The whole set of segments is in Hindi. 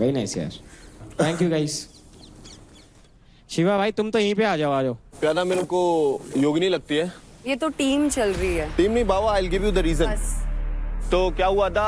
वेरी नाइस यार, थैंक यू गाइस। शिवा भाई तुम तो यहीं पे आ जाओ, आ जाओ। प्यादा मेरे को योगिनी लगती है। ये तो टीम चल रही है। टीम नहीं बाबा, I will give you the reason. बस तो क्या हुआ था,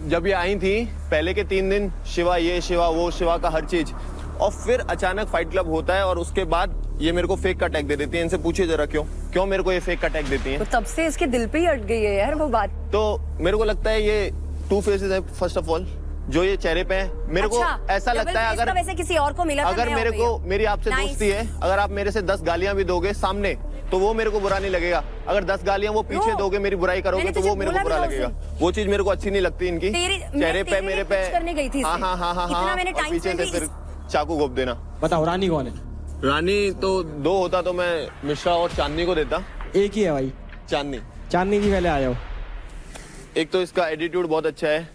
जब ये आई थी पहले के 3 दिन शिवा ये शिवा वो शिवा का हर चीज, और फिर अचानक फाइट क्लब होता है और उसके बाद ये मेरे को फेक का टैग दे देती है। इनसे पूछिए जरा क्यों मेरे को ये फेक का टैग देती है। तो तब से इसके दिल पे ही अट गई है यार वो बात। तो मेरे को लगता है ये 2 फेसेस है। फर्स्ट ऑफ ऑल जो ये चेहरे पे है, मेरे को ऐसा लगता है अगर वैसे किसी और को मिला अगर मेरे को मेरी आपसे दोस्ती है, अगर आप मेरे से 10 गालियां भी दोगे सामने तो वो मेरे को बुरा नहीं लगेगा। अगर 10 गालियां वो पीछे दोगे, मेरी बुराई करोगे तो वो मेरे को बुरा लगेगा। वो चीज मेरे को अच्छी नहीं लगती इनकी। चेहरे पे मेरे पे करने गई थी। हाँ, पीछे से फिर चाकू घोप देना। बताओ रानी कौन है? रानी तो 2 होता तो मैं मिश्रा और चांदनी को देता। एक ही है भाई, चांदनी। चांदनी जी पहले आ जाओ। एक तो इसका एटीट्यूड बहुत अच्छा है,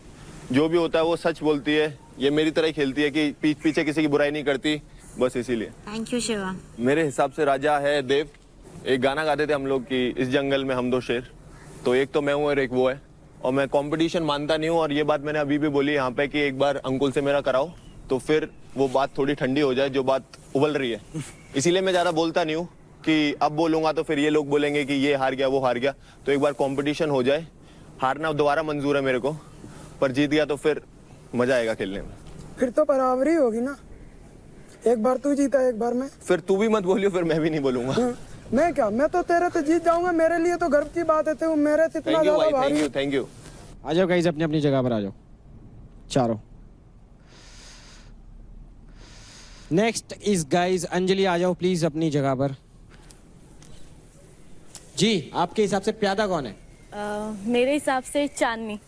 जो भी होता है वो सच बोलती है। ये मेरी तरह ही खेलती है कि पीछे किसी की बुराई नहीं करती, बस इसीलिए। Thank you Shiva. मेरे हिसाब से राजा है देव। एक गाना गाते थे हम लोग कि इस जंगल में हम 2 शेर, तो एक तो मैं हूँ और एक वो है। और मैं कंपटीशन मानता नहीं हूँ, और ये बात मैंने अभी भी बोली यहाँ पे कि एक बार अंकुल से मेरा कराओ तो फिर वो बात थोड़ी ठंडी हो जाए जो बात उबल रही है। इसीलिए मैं ज्यादा बोलता नहीं हूँ कि अब बोलूंगा तो फिर ये लोग बोलेंगे कि ये हार गया वो हार गया। तो एक बार कंपटीशन हो जाए, हारना दोबारा मंजूर है मेरे को, पर जीत गया तो फिर मजा आएगा खेलने में। फिर तो बराबरी होगी ना, एक बार तू जीता एक बार मैं। फिर तू भी मत बोलियो, फिर मैं भी नहीं बोलूंगा। मैं क्या, मैं तो तेरे तो जीत जाऊंगा, मेरे लिए तो गर्व की बात है। तू मेरे से इतना ज्यादा भारी। Thank you. आ जाओ गाइस, अपनी अपनी जगह पर आ जाओ चारों। नेक्स्ट इज गाइस अंजलि, आ जाओ प्लीज अपनी जगह पर। जी आपके हिसाब से प्यादा कौन है? मेरे हिसाब से चांदनी।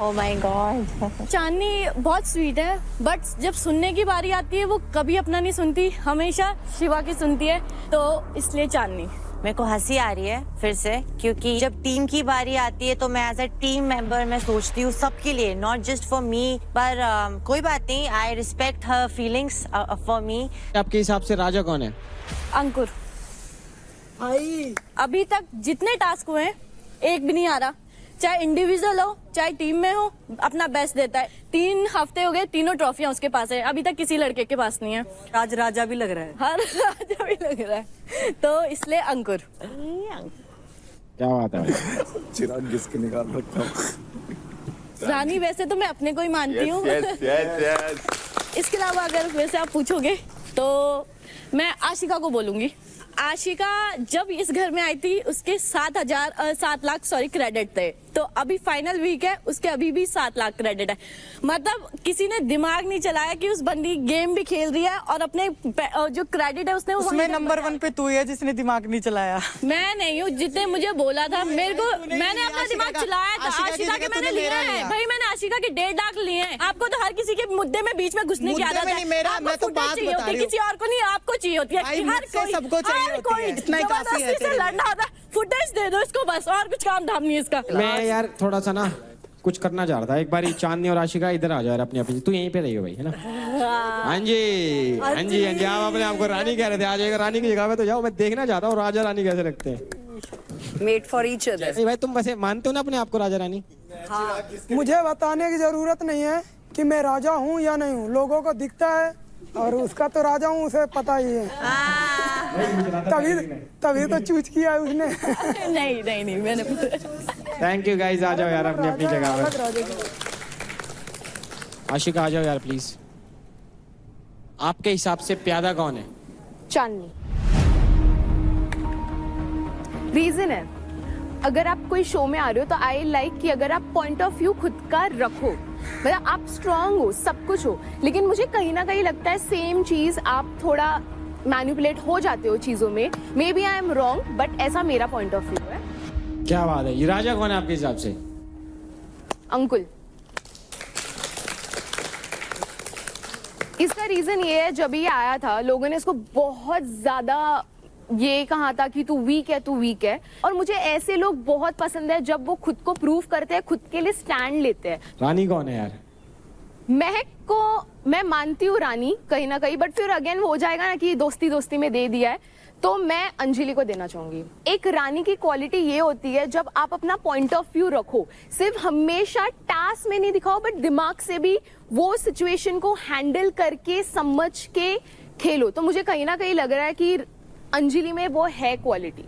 Oh my God. चांदनी बहुत स्वीट है, बट जब सुनने की बारी आती है वो कभी अपना नहीं सुनती, हमेशा शिवा की सुनती है, तो इसलिए चांदनी। मेरे को हंसी आ रही है फिर से, क्योंकि जब टीम की बारी आती है तो मैं एज अ टीम मेंबर मैं सोचती हूँ सबके लिए, नॉट जस्ट फॉर मी। पर कोई बात नहीं, I respect her feelings for me. आपके हिसाब से राजा कौन है? अंकुर। आई अभी तक जितने टास्क हुए हैं एक भी नहीं आ रहा, चाहे इंडिविजुअल हो चाहे टीम में हो, अपना बेस्ट देता है। 3 हफ्ते हो गए, तीनों ट्रॉफियां उसके पास है, अभी तक किसी लड़के के पास नहीं है। राज राजा भी लग रहा है। हर राजा भी लग रहा है, तो इसलिए अंकुर। क्या बात है? चिराग किसके निकाल रखा हूँ। रानी वैसे तो मैं अपने को ही मानती हूँ। इसके अलावा अगर वैसे आप पूछोगे तो मैं आशिका को बोलूंगी। आशिका जब इस घर में आई थी उसके 7 लाख क्रेडिट थे, तो अभी फाइनल वीक है, उसके अभी भी 7 लाख क्रेडिट है। मतलब किसी ने दिमाग नहीं चलाया कि उस बंदी गेम भी खेल रही है और अपने जो क्रेडिट है उसने उसमें नंबर 1 पे तू ही है जिसने दिमाग नहीं चलाया। मैं नहीं हूँ, जितने मुझे बोला था मेरे को, मैंने अपना दिमाग चलाया था। आशिका के मैंने लिए हैं भाई, मैंने आशिका के 1.5 लाख लिए हैं। आपको तो हर किसी के मुद्दे में बीच में घुसने की आदत है। मैं तो बात चाहिए होती है, किसी और को नहीं, आपको चाहिए होती है। हर कोई सबको चाहिए होती है, इतना ही काफी है। जबरदस्ती से लड़ना होता है, फुटेज दे दो इसको बस, और कुछ काम धाम नहीं इसका। मैं यार थोड़ा सा ना कुछ करना चाह रहा था। एक बार चांदनी और आशिका इधर आ जाओ अपनी अपनी, तू यहीं पे रही हो भाई, है ना? हाँ जी हाँ जी हाँ जी, आप अपने आपको रानी कह रहे थे, आ जाएगा रानी की जगह पे तो जाओ। मैं देखना चाहता हूँ राजा रानी कैसे लगते हैं। Made for each other. नहीं भाई तुम वैसे मानते हो ना अपने आप को राजा रानी? मुझे बताने की जरूरत नहीं है कि मैं राजा हूँ या नहीं हूँ, लोगों को दिखता है, और उसका तो राजा हूँ उसे पता ही है। तभी तो चूज किया है उसने। नहीं मैंने। थैंक यू गाइस, आ जाओ यार अपनी अपनी जगह पर। आशिका आ जाओ यार प्लीज। आपके हिसाब से प्यादा कौन है? चांदनी। रीजन है, अगर आप कोई शो में आ रहे हो तो आई लाइक कि अगर आप पॉइंट ऑफ व्यू खुद का रखो, मतलब आप स्ट्रांग हो, सब कुछ हो, लेकिन मुझे कहीं ना कहीं लगता है सेम चीज आप थोड़ा मैनिपुलेट हो जाते हो चीजों में। Maybe I am wrong, but ऐसा मेरा पॉइंट ऑफ व्यू है। क्या बात है, ये राजा कौन है आपके हिसाब से? अंकुल। इसका रीजन ये है, जब ये आया था लोगों ने इसको बहुत ज्यादा ये कहा था कि तू वीक है, तू वीक है, और मुझे ऐसे लोग बहुत पसंद है जब वो खुद को प्रूव करते हैं, खुद के लिए स्टैंड लेते हैं। रानी कौन है यार? महक को मैं मानती हूँ रानी कहीं ना कहीं, बट फिर अगेन वो हो जाएगा ना कि दोस्ती दोस्ती में दे दिया है, तो मैं अंजलि को देना चाहूंगी। एक रानी की क्वालिटी ये होती है जब आप अपना पॉइंट ऑफ व्यू रखो, सिर्फ हमेशा टास्क में नहीं दिखाओ बट दिमाग से भी वो सिचुएशन को हैंडल करके समझ के खेलो। तो मुझे कहीं ना कहीं लग रहा है कि अंजलि में वो है क्वालिटी।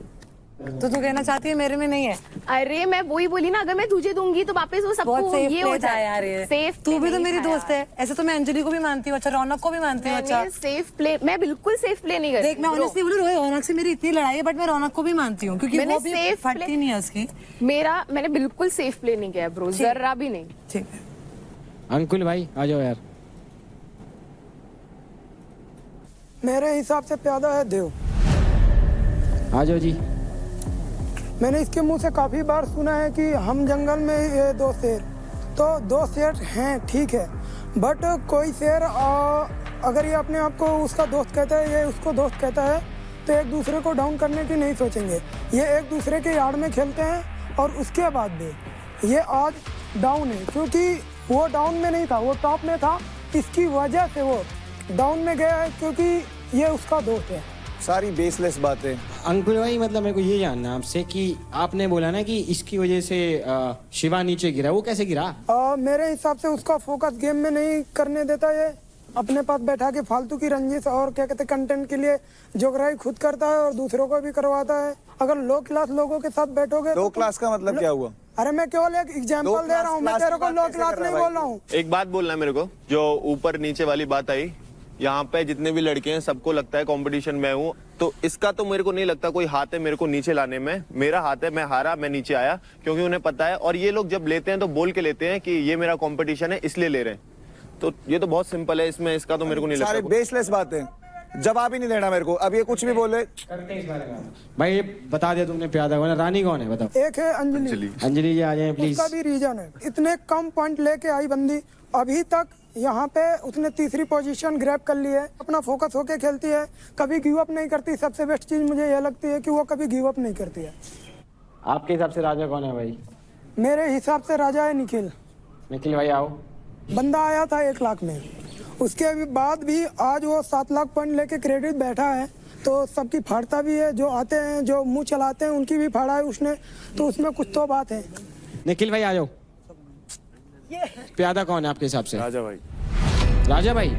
तो तू कहना चाहती है मेरे में नहीं है? अरे मैं वही बोली ना, अगर मैं तुझे दूंगी तो वापस वो बहुत सबको सेफ ये हो प्ले था जाए यार ये। सेफ तू भी तो मेरी दोस्त है। ऐसे तो मैं अंजलि को भी मानती हूँ, अच्छा रौनक को भी मानती हूँ। अच्छा सेफ प्ले, मैं बिल्कुल सेफ प्ले नहीं करती। देख, मैं ऑनेस्टली बोलूं, रौनक से मेरी इतनी लड़ाई है बट मैं रौनक को भी मानती हूँ क्योंकि मैंने वो भी safe फटती play- नहीं है उसकी। मैंने बिल्कुल सेफ प्ले नहीं किया ब्रो, जरा भी नहीं। ठीक है, अंकुल भाई आ जाओ यार। मेरे हिसाब से प्यादा है देव। आ जाओ जी। मैंने इसके मुंह से काफ़ी बार सुना है कि हम जंगल में ये दो शेर, तो दो शेर हैं ठीक है, बट कोई शेर अगर ये अपने आप को उसका दोस्त कहता है, ये उसको दोस्त कहता है, तो एक दूसरे को डाउन करने की नहीं सोचेंगे। ये एक दूसरे के यार्ड में खेलते हैं और उसके बाद भी ये आज डाउन है क्योंकि वो डाउन में नहीं था, वो टॉप में था, इसकी वजह से वो डाउन में गया है क्योंकि ये उसका दोस्त है। सारी बेसलेस बातें। अंकुल भाई मतलब मेरे को ये जानना है आपसे कि आपने बोला ना कि इसकी वजह से शिवा नीचे गिरा, वो कैसे गिरा? मेरे हिसाब से उसका फोकस गेम में नहीं करने देता, ये अपने पास बैठा के फालतू की रंजिश और क्या कहते कंटेंट के लिए जोगराई खुद करता है और दूसरों को भी करवाता है। अगर लो क्लास लोगों के साथ बैठोगे लो क्लास का मतलब क्या हुआ? अरे मैं केवल एक एग्जांपल दे रहा हूँ, मैं तेरे को लो क्लास नहीं बोल रहा हूँ। एक बात बोलना है मेरे को, जो ऊपर नीचे वाली बात आई, यहाँ पे जितने भी लड़के हैं सबको लगता है कंपटीशन में हूँ, तो इसका तो मेरे को नहीं लगता कोई हाथ है मेरे को नीचे लाने में। मेरा हाथ है, मैं हारा, मैं नीचे आया क्योंकि उन्हें पता है। और ये लोग जब लेते हैं तो बोल के लेते हैं कि ये मेरा कंपटीशन है इसलिए ले रहे हैं, तो ये तो बहुत सिंपल है, इसमें इसका तो मेरे को नहीं सारी लगता। बेसलेस बातें, जवाब ही नहीं देना मेरे को। अब ये कुछ भी बोले। भाई ये बता दिया तुमने प्यादा कौन है, रानी कौन है बताओ। एक है अंजलि, अंजलि जी आ जाए प्लीज। उसका भी रीजन है, इतने कम पॉइंट लेके आई बंदी, अभी तक यहाँ पे उसने तीसरी पोजीशन ग्रैब कर ली है, अपना फोकस होके खेलती है, कभी गिव अप नहीं करती। सबसे बेस्ट चीज मुझे यह लगती है कि वो कभी गिव अप नहीं करती है। आपके हिसाब से राजा कौन है भाई? मेरे हिसाब से राजा है निखिल। निखिल भाई आओ। बंदा आया था 1 लाख में, उसके बाद भी आज वो 7 लाख पॉइंट लेके क्रेडिट बैठा है, तो सबकी फाड़ता भी है। जो आते हैं जो मुंह चलाते हैं उनकी भी फाड़ा है उसने, तो उसमें कुछ तो बात है। निखिल भाई आ जाओ। प्यादा कौन है आपके हिसाब से? राजा भाई। राजा भाई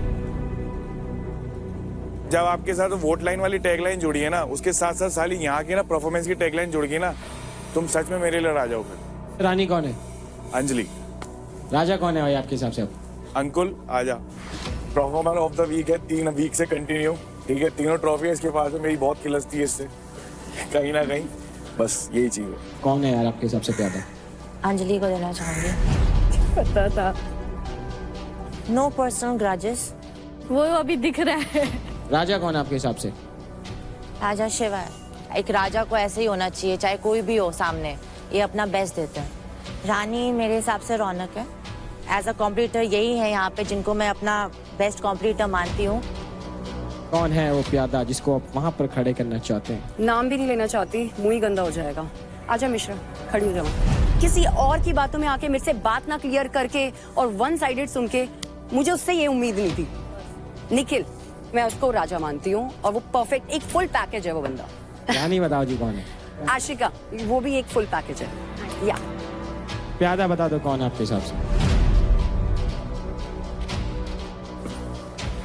जब आपके साथ वोट लाइन वाली टैगलाइन जुड़ी है ना, उसके साथ साथ साली यहाँ की ना परफॉर्मेंस की टैगलाइन जुड़ गई ना, तुम सच में मेरे लिए राजा हो फिर। रानी कौन है? अंजलि। राजा कौन है भाई आपके हिसाब से? अब अंकुल आजा, परफॉर्मर ऑफ द वीक है, 3 वीक से कंटिन्यू, ठीक है, तीनों ट्रॉफी इसके पास है, मेरी बहुत खिलस्ती है इससे कहीं ना कहीं, बस यही चीज है। कौन है यार आपके हिसाब से प्यादा? अंजलि को देना चाहूंगी। पता था, नो पर्सनल ग्रजेस। वो अभी दिख रहा है। राजा कौन है आपके हिसाब से? राजा शिवा है। एक राजा को ऐसे ही होना चाहिए, चाहे कोई भी हो सामने, ये अपना बेस्ट देते हैं। रानी मेरे हिसाब से रौनक है। एज अ कॉम्पिटिटर यही है यहाँ पे जिनको मैं अपना बेस्ट कॉम्पिटिटर मानती हूँ। कौन है वो प्यादा जिसको आप वहां पर खड़े करना चाहते हैं? नाम भी नहीं लेना चाहती, मुंह ही गंदा हो जाएगा। आजा मिश्रा, खड़ी हो जाओ। किसी और की बातों में आके मेरे से बात ना क्लियर करके और वन साइडेड सुन के, मुझे उससे ये उम्मीद नहीं थी। निखिल, मैं उसको राजा मानती हूँ और वो परफेक्ट एक फुल पैकेज है वो बंदा। रानी बताओ जी कौन है? आशिका, वो भी एक फुल पैकेज है। या प्यादा बता दो कौन है आपके हिसाब से?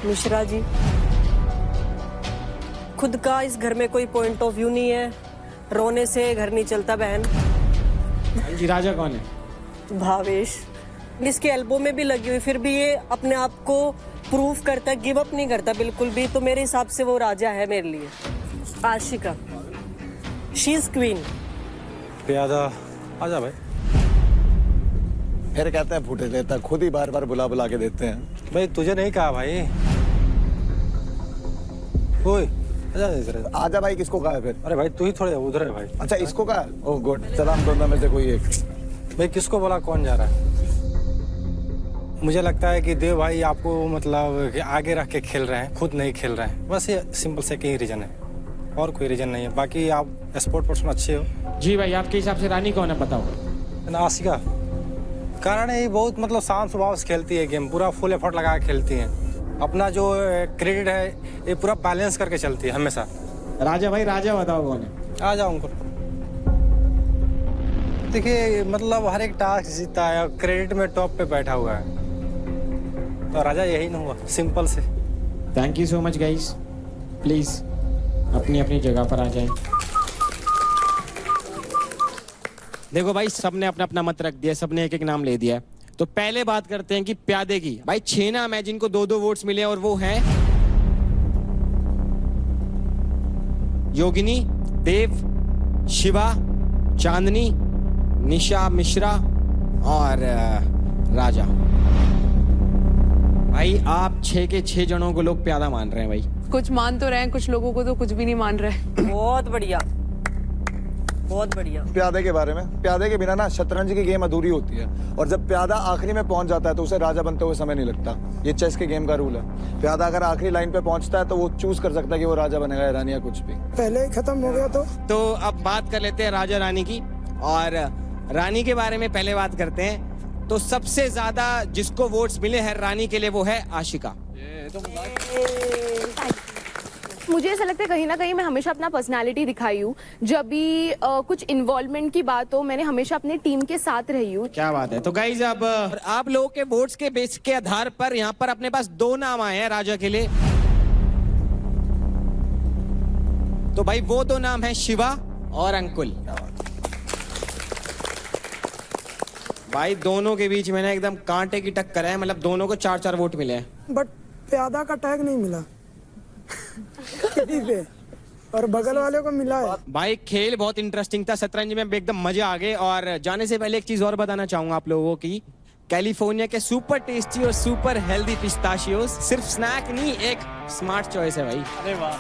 मिश्रा जी, खुद का इस घर में कोई पॉइंट ऑफ व्यू नहीं है, रोने से घर नहीं चलता बहन। जी राजा कौन है? भावेश, इसके एल्बो में भी लगी हुई, फिर भी ये अपने आप को प्रूव करता, गिव अप नहीं करता बिल्कुल भी, तो मेरे हिसाब से वो राजा है मेरे लिए। Ashika, she is queen. प्यादा आजा भाई। फिर कहते हैं फूटे देता, खुद ही बार बार बुला बुला के देते हैं। भाई तुझे नहीं कहा भाई। ओए आजा भाई, किसको कहा है फिर? अरे भाई तू ही थोड़े उधर है भाई। अच्छा इसको कहा? ओह गुड, चला हम दोनों में से कोई एक। भाई किसको बोला, कौन जा रहा है? मुझे लगता है कि देव भाई आपको मतलब आगे रख के खेल रहे हैं, खुद नहीं खेल रहे हैं, बस ये सिंपल से कहीं रीजन है, और कोई रीजन नहीं है। बाकी आप स्पोर्ट पर्सन अच्छे हो। जी भाई आपके हिसाब से रानी कौन है बताओ? आशिका, कारण है ये बहुत मतलब शांत स्वभाव से खेलती है गेम, पूरा फुल एफर्ट लगा के खेलती है। अपना जो क्रेडिट है ये पूरा बैलेंस करके चलती है हमेशा। राजा भाई, राजा बताओ कौन है? आ जाओ उनको। देखिए मतलब हर एक टास्क जीतता है और क्रेडिट में टॉप पे बैठा हुआ है, तो राजा यही ना हुआ, सिंपल से। Thank you so much guys, please अपनी अपनी जगह पर आ जाएं। देखो भाई, सबने अपना अपना मत रख दिया, सबने एक एक नाम ले दिया है। तो पहले बात करते हैं कि प्यादे की। भाई 6 नाम है जिनको 2-2 वोट्स मिले और वो हैं योगिनी, देव, शिवा, चांदनी, निशा मिश्रा और राजा। भाई आप 6 के 6 जनों को लोग प्यादा मान रहे हैं भाई। कुछ मान तो रहे हैं, कुछ लोगों को तो कुछ भी नहीं मान रहे। बहुत बढ़िया, बहुत बढ़िया। प्यादे के बारे में, प्यादे के बिना ना शतरंज की गेम अधूरी होती है, और जब प्यादा आखिरी में पहुंच जाता है तो उसे राजा बनते हुए समय नहीं लगता। ये चेस के गेम का रूल है। प्यादा अगर आखिरी लाइन पे पहुंचता है तो वो चूज कर सकता है कि वो राजा बनेगा या रानी या कुछ भी। पहले ही खत्म हो गया तो अब बात कर लेते हैं राजा रानी की। और रानी के बारे में पहले बात करते हैं। तो सबसे ज्यादा जिसको वोट्स मिले हैं रानी के लिए वो है आशिका। मुझे ऐसा लगता है कहीं ना कहीं मैं हमेशा अपना पर्सनालिटी दिखाई हूँ। जब भी कुछ इन्वॉल्वमेंट की बात हो, मैंने हमेशा अपने टीम के साथ रही हूँ। क्या बात है। तो गाइज अब आप लोगों के वोट्स के बेस के आधार पर यहाँ पर अपने पास 2 नाम आए हैं राजा के लिए। तो भाई वो 2 नाम है शिवा और अंकुल। भाई दोनों के बीच में ना एकदम कांटे की टक्कर है, मतलब दोनों को 4-4 वोट मिले हैं। बट प्यादा का टैग नहीं मिला किसी पे, और बगल वाले को मिला है। भाई खेल बहुत इंटरेस्टिंग था, शतरंज में एकदम मजे आ गए। और जाने से पहले एक चीज और बताना चाहूंगा आप लोगों की। कैलिफोर्निया के सुपर टेस्टी और सुपर हेल्दी पिस्ताशियोज सिर्फ स्नैक नहीं, एक स्मार्ट चॉइस है भाई। अरे वाह।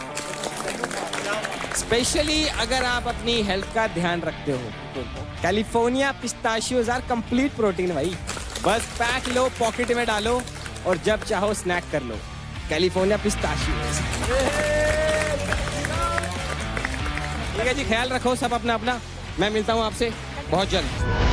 स्पेशली अगर आप अपनी हेल्थ का ध्यान रखते हो तो California pistachios are complete protein भाई। बस पैक लो, पॉकेट में डालो और जब चाहो स्नैक कर लो। California pistachios. ठीक है जी, ख्याल रखो सब अपना अपना। मैं मिलता हूँ आपसे बहुत जल्द।